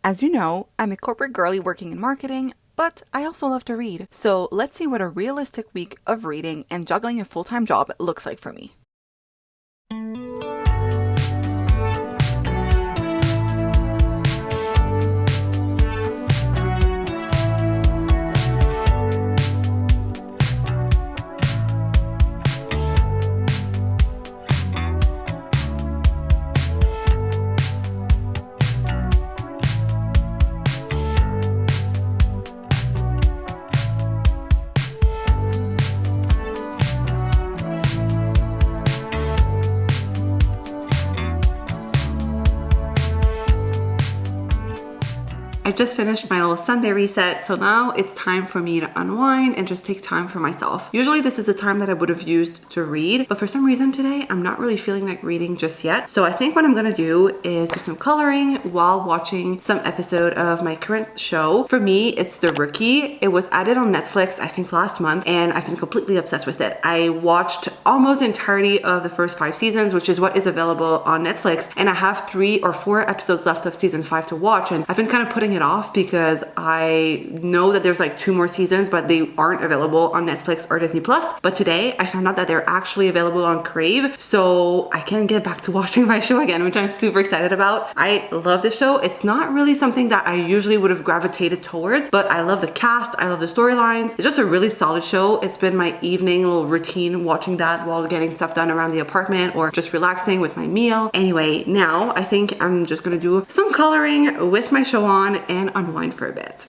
As you know, I'm a corporate girly working in marketing, but I also love to read. So let's see what a realistic week of reading and juggling a full-time job looks like for me. I just finished my little Sunday reset, so now it's time for me to unwind and just take time for myself. Usually this is the time that I would have used to read, but for some reason today, I'm not really feeling like reading just yet. So I think what I'm gonna do is do some coloring while watching some episode of my current show. For me, it's The Rookie. It was added on Netflix, I think last month, and I've been completely obsessed with it. I watched almost the entirety of the first 5 seasons, which is what is available on Netflix, and I have 3 or 4 episodes left of season 5 to watch, and I've been kind of putting it off because I know that there's like 2 more seasons, but they aren't available on Netflix or Disney Plus. But today I found out that they're actually available on Crave, so I can get back to watching my show again, which I'm super excited about. I love the show. It's not really something that I usually would have gravitated towards, but I love the cast, I love the storylines. It's just a really solid show. It's been my evening little routine watching that while getting stuff done around the apartment or just relaxing with my meal. Anyway, now I think I'm just gonna do some coloring with my show on and unwind for a bit.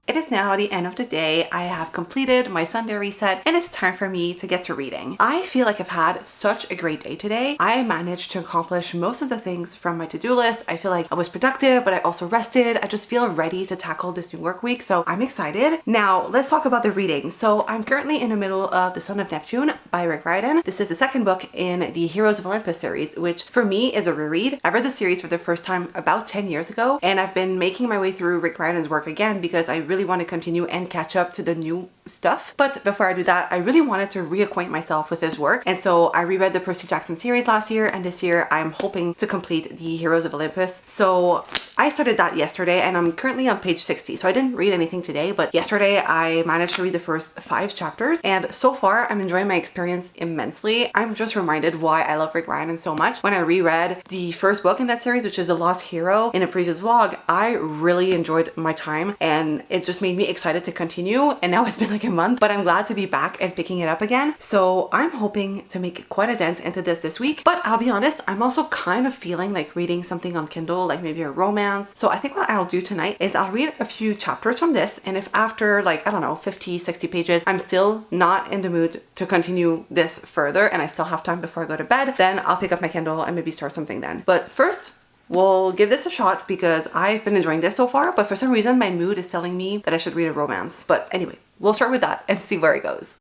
It is now the end of the day. I have completed my Sunday reset and it's time for me to get to reading. I feel like I've had such a great day today. I managed to accomplish most of the things from my to-do list. I feel like I was productive, but I also rested. I just feel ready to tackle this new work week, so I'm excited. Now, let's talk about the reading. So I'm currently in the middle of The Son of Neptune by Rick Riordan. This is the second book in the Heroes of Olympus series, which for me is a reread. I read the series for the first time about 10 years ago, and I've been making my way through Rick Riordan's work again because I really want to continue and catch up to the new stuff. But before I do that, I really wanted to reacquaint myself with his work, and so I reread the Percy Jackson series last year, and this year I'm hoping to complete the Heroes of Olympus. So I started that yesterday and I'm currently on page 60. So I didn't read anything today, but yesterday I managed to read the first 5 chapters, and so far I'm enjoying my experience immensely. I'm just reminded why I love Rick Riordan so much. When I reread the first book in that series, which is The Lost Hero, in a previous vlog, I really enjoyed my time and it just made me excited to continue. And now it's been like a month, but I'm glad to be back and picking it up again. So I'm hoping to make quite a dent into this week. But I'll be honest, I'm also kind of feeling like reading something on Kindle, like maybe a romance. So I think what I'll do tonight is I'll read a few chapters from this, and if after like, I don't know, 50, 60 pages, I'm still not in the mood to continue this further and I still have time before I go to bed, then I'll pick up my Kindle and maybe start something then. But first, we'll give this a shot because I've been enjoying this so far, but for some reason my mood is telling me that I should read a romance. But anyway, we'll start with that and see where it goes.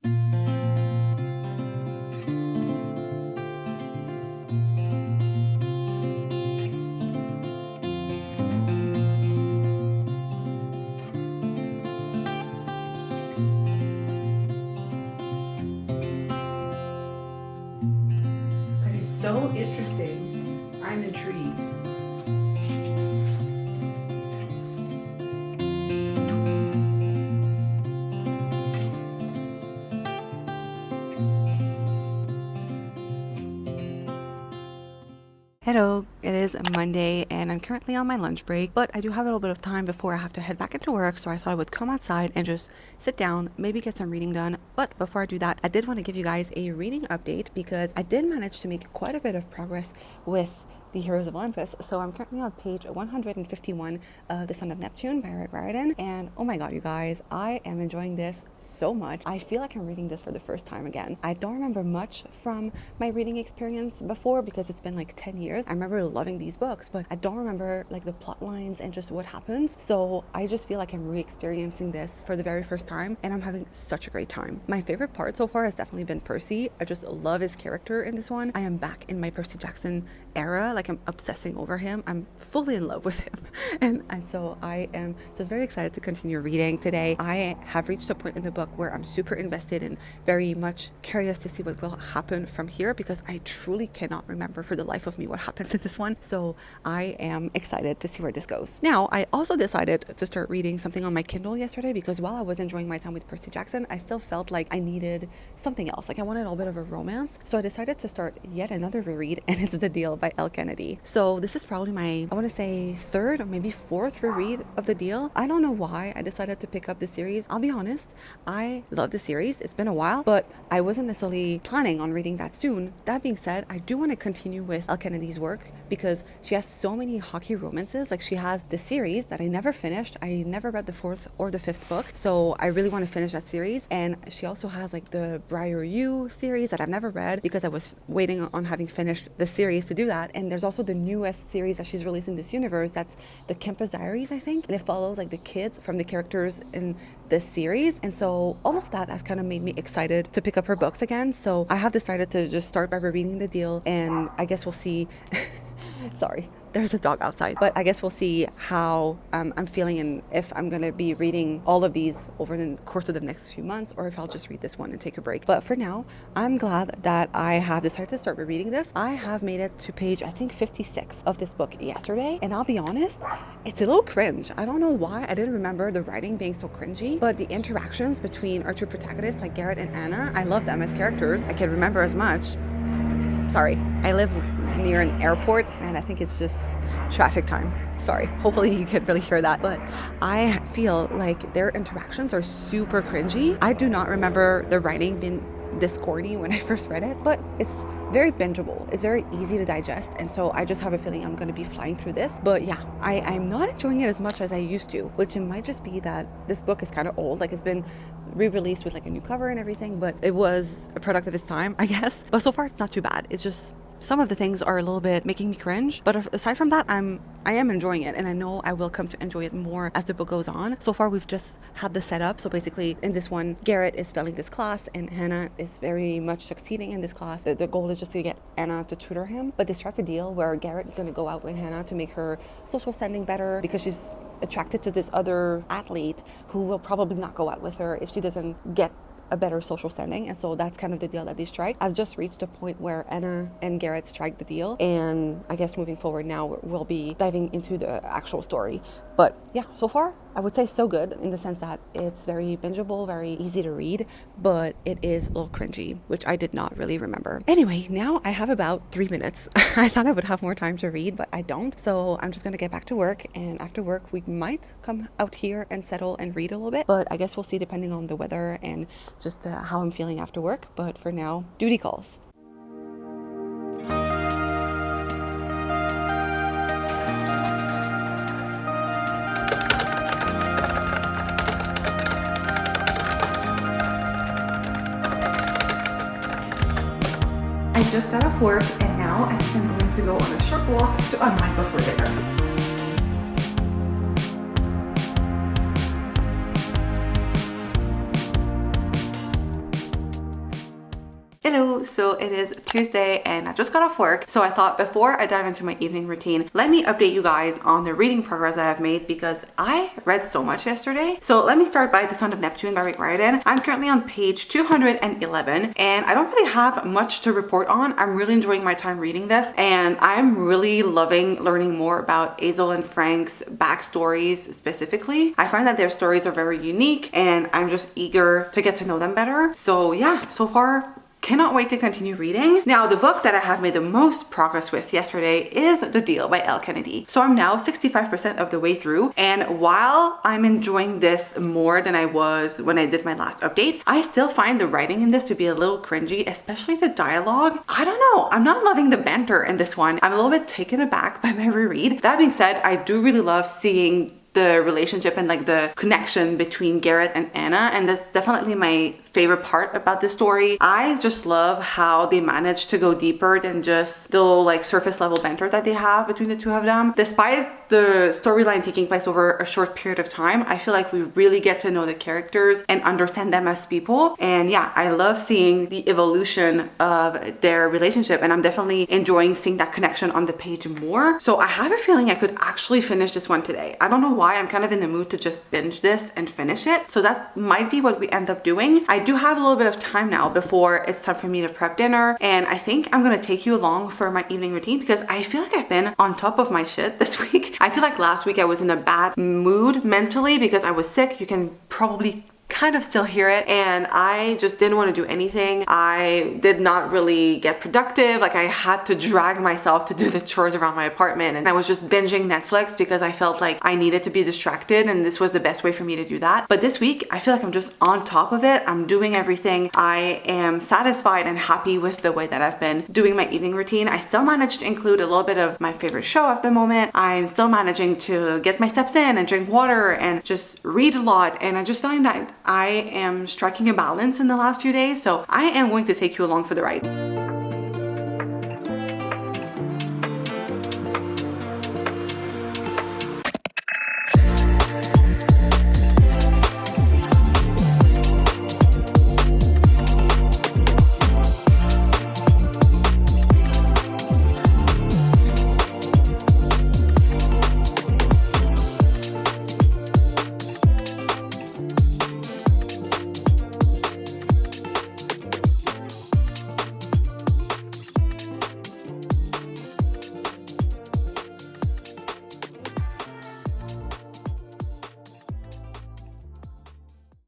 That is so interesting. I'm intrigued. Hello, it is Monday and I'm currently on my lunch break, but I do have a little bit of time before I have to head back into work, so I thought I would come outside and just sit down, maybe get some reading done. But before I do that, I did want to give you guys a reading update because I did manage to make quite a bit of progress with the heroes of Olympus. So I'm currently on page 151 of The Son of Neptune by reread. And oh my god, you guys, I am enjoying this so much. I feel like I'm reading this for the first time again. I don't remember much from my reading experience before because it's been like 10 years. I remember loving these books, but I don't remember like the plot lines and just what happens. So I just feel like I'm re-experiencing this for the very first time, and I'm having such a great time. My favorite part so far has definitely been Percy. I just love his character in this one. I am back in my Percy Jackson era. Like, I'm obsessing over him. I'm fully in love with him. And so I am just very excited to continue reading today. I have reached a point in the book where I'm super invested and very much curious to see what will happen from here, because I truly cannot remember for the life of me what happens in this one. So I am excited to see where this goes. Now, I also decided to start reading something on my Kindle yesterday, because while I was enjoying my time with Percy Jackson, I still felt like I needed something else. Like, I wanted a little bit of a romance. So I decided to start yet another reread, and it's The Deal by Elle Kennedy. So this is probably my, I want to say, third or maybe fourth reread of The Deal. I don't know why I decided to pick up the series. I'll be honest, I love the series. It's been a while, but I wasn't necessarily planning on reading that soon. That being said, I do want to continue with Elle Kennedy's work because she has so many hockey romances. Like, she has the series that I never finished. I never read the fourth or the fifth book, so I really want to finish that series. And she also has like the Briar U series that I've never read because I was waiting on having finished the series to do that. And there's also the newest series that she's releasing this universe, that's the Campus Diaries, I think, and it follows like the kids from the characters in this series. And so all of that has kind of made me excited to pick up her books again. So I have decided to just start by rereading The Deal, and I guess we'll see. Sorry, there's a dog outside, but I guess we'll see how I'm feeling and if I'm going to be reading all of these over the course of the next few months, or if I'll just read this one and take a break. But for now, I'm glad that I have decided to start rereading this. I have made it to page, I think, 56 of this book yesterday, and I'll be honest, it's a little cringe. I don't know why. I didn't remember the writing being so cringy, but the interactions between our two protagonists, like Garrett and Anna, I love them as characters. I can remember as much. Sorry, I live near an airport and I think it's just traffic time. Sorry, hopefully you can really hear that. But I feel like their interactions are super cringy. I do not remember the writing being this corny when I first read it, but it's very bingeable. It's very easy to digest, and so I just have a feeling I'm going to be flying through this. But yeah, I'm not enjoying it as much as I used to, which it might just be that this book is kind of old. Like, it's been re-released with like a new cover and everything, but it was a product of its time, I guess. But so far it's not too bad. It's just some of the things are a little bit making me cringe, but aside from that, I am enjoying it, and I know I will come to enjoy it more as the book goes on. So far, we've just had the setup. So basically, in this one, Garrett is failing this class, and Hannah is very much succeeding in this class. The goal is just to get Anna to tutor him, but they strike a deal where Garrett is going to go out with Hannah to make her social standing better, because she's attracted to this other athlete who will probably not go out with her if she doesn't get a better social standing. And so that's kind of the deal that they strike. I've just reached a point where Anna and Garrett strike the deal, and I guess moving forward now we'll be diving into the actual story. But yeah, so far I would say so good, in the sense that it's very bingeable, very easy to read, but it is a little cringy, which I did not really remember. Anyway, now I have about 3 minutes. I thought I would have more time to read, but I don't. So I'm just gonna get back to work, and after work we might come out here and settle and read a little bit, but I guess we'll see depending on the weather and just how I'm feeling after work. But for now, duty calls. I just got off work, and now I think I'm going to go on a short walk to unwind before dinner. Hello, so it is Tuesday and I just got off work, so I thought before I dive into my evening routine, let me update you guys on the reading progress I have made, because I read so much yesterday. So let me start by The Son of Neptune by reread. I'm currently on page 211, and I don't really have much to report on. I'm really enjoying my time reading this, and I'm really loving learning more about Azel and Frank's backstories specifically. I find that their stories are very unique, and I'm just eager to get to know them better. So yeah, so far Cannot wait to continue reading. Now, the book that I have made the most progress with yesterday is The Deal by Elle Kennedy. So I'm now 65% of the way through, and while I'm enjoying this more than I was when I did my last update, I still find the writing in this to be a little cringy, especially the dialogue. I don't know, I'm not loving the banter in this one. I'm a little bit taken aback by my reread. That being said, I do really love seeing the relationship and like the connection between Garrett and Anna, and that's definitely my favorite part about this story. I just love how they manage to go deeper than just the little like surface level banter that they have between the two of them. Despite the storyline taking place over a short period of time, I feel like we really get to know the characters and understand them as people. And yeah, I love seeing the evolution of their relationship, and I'm definitely enjoying seeing that connection on the page more. So I have a feeling I could actually finish this one today. I don't know why, I'm kind of in the mood to just binge this and finish it. So that might be what we end up doing. I do have a little bit of time now before it's time for me to prep dinner, and I think I'm gonna take you along for my evening routine because I feel like I've been on top of my shit this week. I feel like last week I was in a bad mood mentally because I was sick. You can probably kind of still hear it, and I just didn't want to do anything. I did not really get productive. Like, I had to drag myself to do the chores around my apartment, and I was just binging Netflix because I felt like I needed to be distracted, and this was the best way for me to do that. But this week I feel like I'm just on top of it. I'm doing everything. I am satisfied and happy with the way that I've been doing my evening routine. I still managed to include a little bit of my favorite show at the moment. I'm still managing to get my steps in and drink water and just read a lot, and I just feeling that I am striking a balance in the last few days, so I am going to take you along for the ride.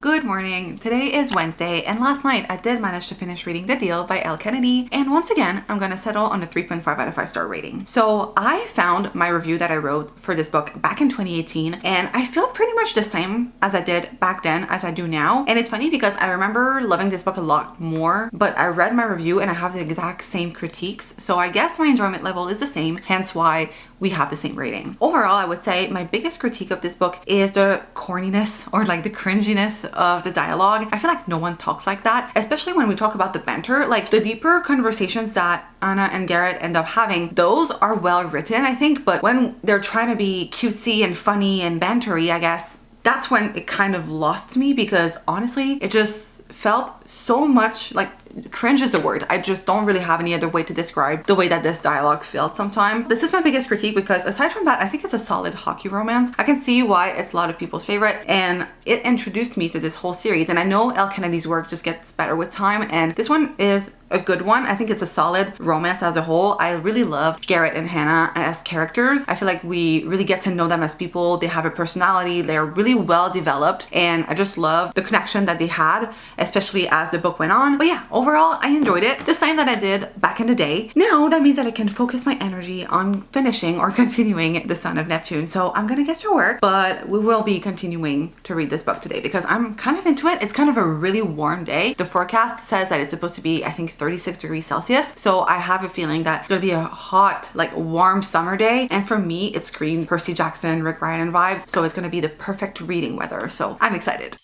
Good morning. Today is Wednesday, and last night I did manage to finish reading The Deal by Elle Kennedy, and once again I'm gonna settle on a 3.5 out of 5 star rating. So I found my review that I wrote for this book back in 2018, and I feel pretty much the same as I did back then as I do now. And it's funny because I remember loving this book a lot more, but I read my review and I have the exact same critiques, so I guess my enjoyment level is the same, hence why we have the same rating. Overall, I would say my biggest critique of this book is the corniness or like the cringiness of the dialogue. I feel like no one talks like that, especially when we talk about the banter. Like, the deeper conversations that Anna and Garrett end up having, those are well written, I think, but when they're trying to be cutesy and funny and bantery, I guess, that's when it kind of lost me, because honestly, it just felt so much like cringe is the word. I just don't really have any other way to describe the way that this dialogue felt sometimes. This is my biggest critique because aside from that, I think it's a solid hockey romance. I can see why it's a lot of people's favorite, and it introduced me to this whole series. And I know Elle Kennedy's work just gets better with time, and this one is a good one. I think it's a solid romance as a whole. I really love Garrett and Hannah as characters. I feel like we really get to know them as people. They have a personality. They're really well developed, and I just love the connection that they had, especially as the book went on. But yeah, overall, I enjoyed it the same that I did back in the day. Now that means that I can focus my energy on finishing or continuing The Son of Neptune. So I'm gonna get to work, but we will be continuing to read this book today because I'm kind of into it. It's kind of a really warm day. The forecast says that it's supposed to be, I think, 36 degrees Celsius. So I have a feeling that it's gonna be a hot, like warm summer day. And for me, it screams Percy Jackson, Rick Riordan vibes. So it's gonna be the perfect reading weather. So I'm excited.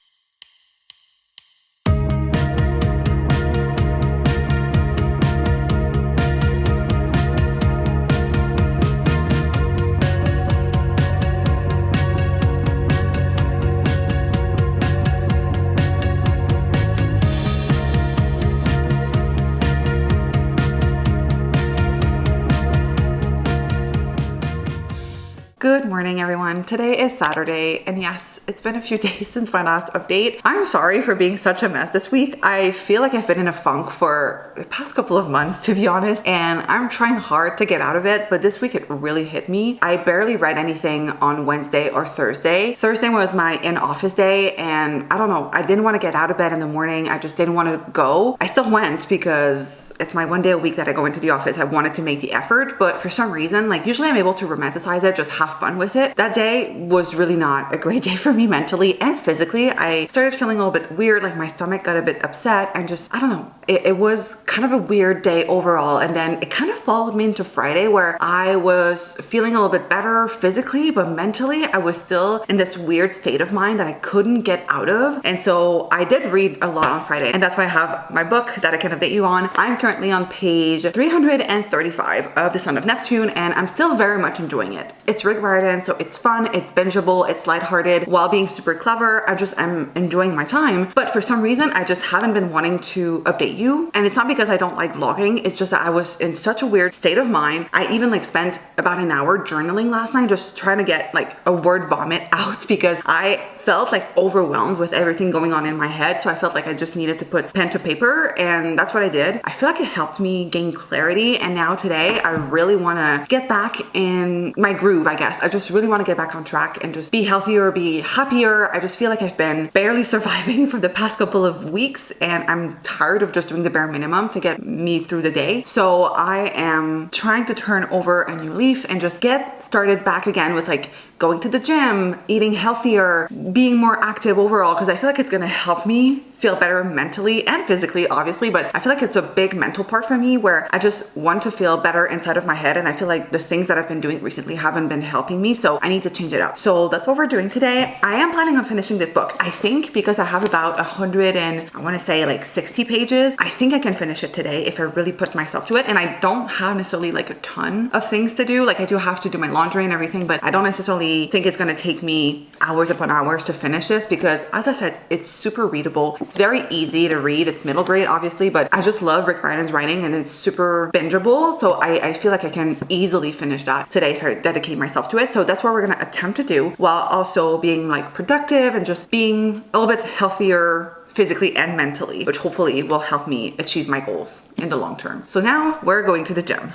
Good morning, everyone. Today is Saturday, and yes, it's been a few days since my last update. I'm sorry for being such a mess this week. I feel like I've been in a funk for the past couple of months, to be honest, and I'm trying hard to get out of it, but this week it really hit me. I barely read anything on Wednesday or Thursday. Thursday was my in-office day, and I don't know, I didn't want to get out of bed in the morning. I just didn't want to go. I still went because it's my one day a week that I go into the office. I wanted to make the effort, but for some reason, like usually I'm able to romanticize it, just have fun with it. That day was really not a great day for me mentally and physically. I started feeling a little bit weird, like my stomach got a bit upset and just, I don't know. It was kind of a weird day overall. And then it kind of followed me into Friday where I was feeling a little bit better physically, but mentally I was still in this weird state of mind that I couldn't get out of. And so I did read a lot on Friday, and that's why I have my book that I can update you on. I'm currently on page 335 of the Son of Neptune, and I'm still very much enjoying it. It's Rick Riordan, so it's fun, it's bingeable, it's lighthearted while being super clever. I'm enjoying my time, but for some reason I just haven't been wanting to update you. And it's not because I don't like vlogging, it's just that I was in such a weird state of mind. I even like spent about an hour journaling last night, just trying to get like a word vomit out because I felt like overwhelmed with everything going on in my head. So I felt like I just needed to put pen to paper, and that's what I did. I feel like it helped me gain clarity, and now today I really want to get back in my groove, I guess. I just really want to get back on track and just be healthier, be happier. I just feel like I've been barely surviving for the past couple of weeks, and I'm tired of just doing the bare minimum to get me through the day. So I am trying to turn over a new leaf and just get started back again with like going to the gym, eating healthier, being more active overall, because I feel like it's gonna help me feel better mentally and physically, obviously, but I feel like it's a big mental part for me where I just want to feel better inside of my head, and I feel like the things that I've been doing recently haven't been helping me, so I need to change it up. So that's what we're doing today. I am planning on finishing this book. I think because I have about 100 and I want to say like 60 pages, I think I can finish it today if I really put myself to it. And I don't have necessarily like a ton of things to do. Like I do have to do my laundry and everything, but I don't necessarily think it's going to take me hours upon hours to finish this because, as I said, it's super readable. It's very easy to read. It's middle grade, obviously, but I just love Rick Riordan's writing, and it's super bingeable. So I feel like I can easily finish that today if I dedicate myself to it. So that's what we're going to attempt to do while also being like productive and just being a little bit healthier physically and mentally, which hopefully will help me achieve my goals in the long term. So now we're going to the gym.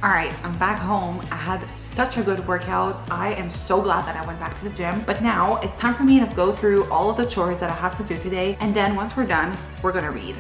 Alright, I'm back home. I had such a good workout. I am so glad that I went back to the gym. But now it's time for me to go through all of the chores that I have to do today. And then once we're done, we're gonna read.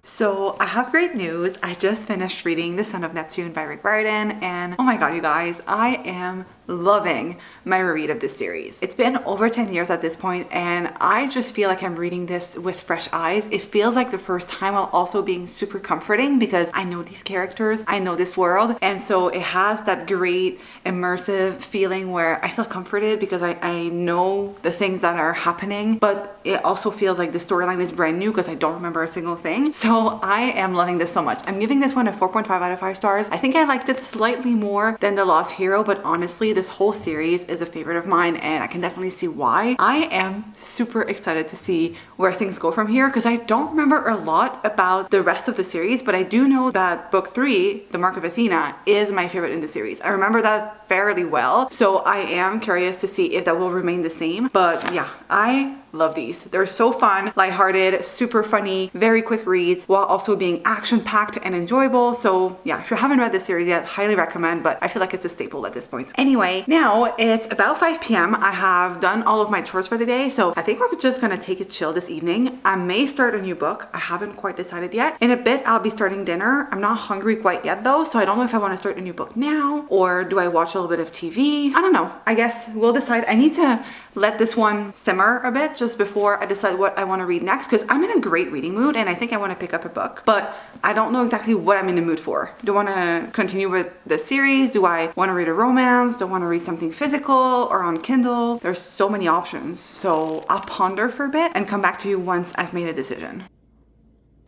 So I have great news. I just finished reading The Son of Neptune by Rick Riordan, and oh my god, you guys, I am loving my reread of this series. It's been over 10 years at this point, and I just feel like I'm reading this with fresh eyes. It feels like the first time while also being super comforting because I know these characters, I know this world, and so it has that great immersive feeling where I feel comforted because I know the things that are happening, but it also feels like the storyline is brand new because I don't remember a single thing. So know, I am loving this so much. I'm giving this one a 4.5 out of 5 stars. I think I liked it slightly more than The Lost Hero, but honestly, this whole series is a favorite of mine and I can definitely see why. I am super excited to see where things go from here because I don't remember a lot about the rest of the series, but I do know that book 3, The Mark of Athena, is my favorite in the series. I remember that fairly well, so I am curious to see if that will remain the same. But yeah, I love these. They're so fun, lighthearted, super funny, very quick reads while also being action-packed and enjoyable. So yeah, if you haven't read this series yet, highly recommend, but I feel like it's a staple at this point. Anyway, now it's about 5 p.m. I have done all of my chores for the day, so I think we're just gonna take it chill this evening. I may start a new book. I haven't quite decided yet. In a bit, I'll be starting dinner. I'm not hungry quite yet though, so I don't know if I want to start a new book now or do I watch a little bit of TV? I don't know. I guess we'll decide. I need to let this one simmer a bit just before I decide what I want to read next because I'm in a great reading mood and I think I want to pick up a book, but I don't know exactly what I'm in the mood for. Do I want to continue with the series? Do I want to read a romance? Do I want to read something physical or on Kindle? There's so many options, so I'll ponder for a bit and come back to you once I've made a decision.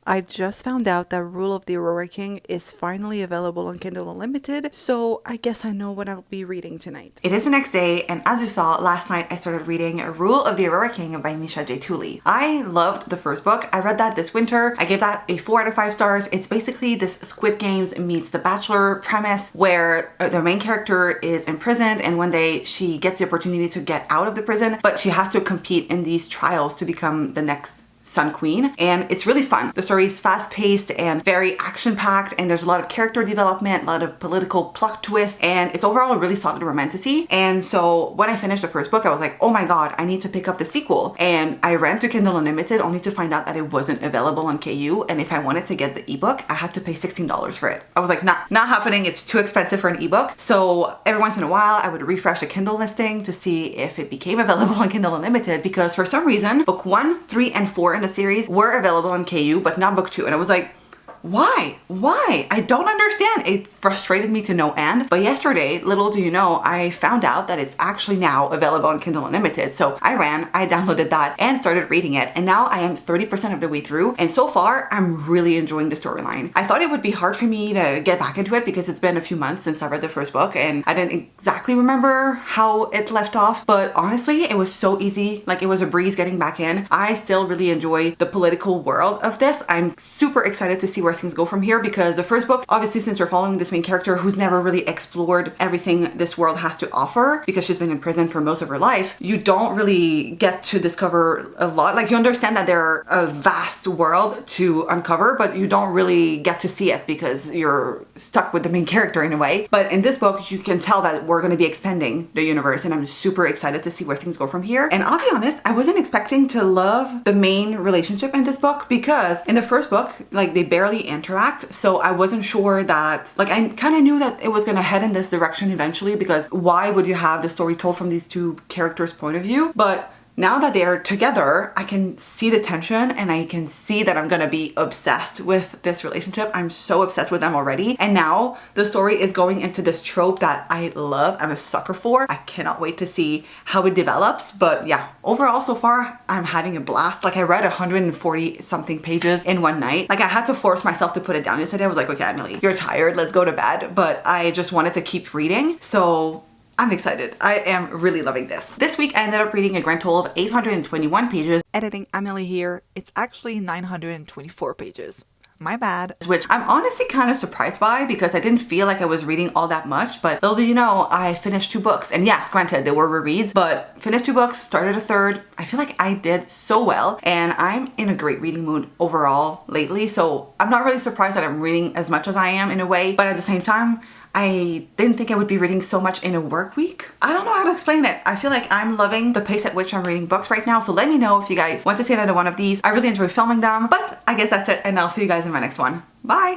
I just found out that Rule of the Aurora King is finally available on Kindle Unlimited, so I guess I know what I'll be reading tonight. It is the next day, and as you saw, last night I started reading Rule of the Aurora King by Misha J. Tooley. I loved the first book. I read that this winter. I gave that a 4 out of 5 stars. It's basically this Squid Games meets The Bachelor premise where the main character is imprisoned and one day she gets the opportunity to get out of the prison, but she has to compete in these trials to become the next Sun Queen, and it's really fun. The story is fast-paced and very action-packed, and there's a lot of character development, a lot of political plot twists, and it's overall a really solid romantasy. And so when I finished the first book, I was like, oh my god, I need to pick up the sequel. And I ran to Kindle Unlimited only to find out that it wasn't available on KU, and if I wanted to get the ebook, I had to pay $16 for it. I was like, not happening. It's too expensive for an ebook. So every once in a while, I would refresh a Kindle listing to see if it became available on Kindle Unlimited, because for some reason, book 1, 3, and 4 in the series were available on KU, but not book 2. And I was like, why? I don't understand. It frustrated me to no end. But yesterday, little do you know, I found out that it's actually now available on Kindle Unlimited. So I downloaded that and started reading it. And now I am 30% of the way through. And so far, I'm really enjoying the storyline. I thought it would be hard for me to get back into it because it's been a few months since I read the first book and I didn't exactly remember how it left off. But honestly, it was so easy. Like, it was a breeze getting back in. I still really enjoy the political world of this. I'm super excited to see where things go from here because the first book, obviously, since you're following this main character who's never really explored everything this world has to offer because she's been in prison for most of her life, you don't really get to discover a lot. Like, you understand that there's a vast world to uncover, but you don't really get to see it because you're stuck with the main character in a way. But in this book, you can tell that we're going to be expanding the universe, and I'm super excited to see where things go from here. And I'll be honest, I wasn't expecting to love the main relationship in this book because in the first book, like, they barely interact, so I wasn't sure that, like, I kind of knew that it was gonna head in this direction eventually because why would you have the story told from these two characters' point of view? But now that they are together, I can see the tension and I can see that I'm gonna be obsessed with this relationship. I'm so obsessed with them already. And now the story is going into this trope that I love. I'm a sucker for. I cannot wait to see how it develops. But yeah, overall so far, I'm having a blast. Like, I read 140 something pages in one night. Like, I had to force myself to put it down yesterday. I was like, okay, Emily, you're tired. Let's go to bed. But I just wanted to keep reading. So I'm excited. I am really loving this. This week, I ended up reading a grand total of 821 pages. Editing Amelie here, it's actually 924 pages. My bad. Which I'm honestly kind of surprised by because I didn't feel like I was reading all that much. But little do you know, I finished 2 books. And yes, granted, they were rereads, but finished 2 books, started a third. I feel like I did so well. And I'm in a great reading mood overall lately. So I'm not really surprised that I'm reading as much as I am in a way. But at the same time, I didn't think I would be reading so much in a work week. I don't know how to explain it. I feel like I'm loving the pace at which I'm reading books right now. So let me know if you guys want to see another one of these. I really enjoy filming them, but I guess that's it. And I'll see you guys in my next one. Bye.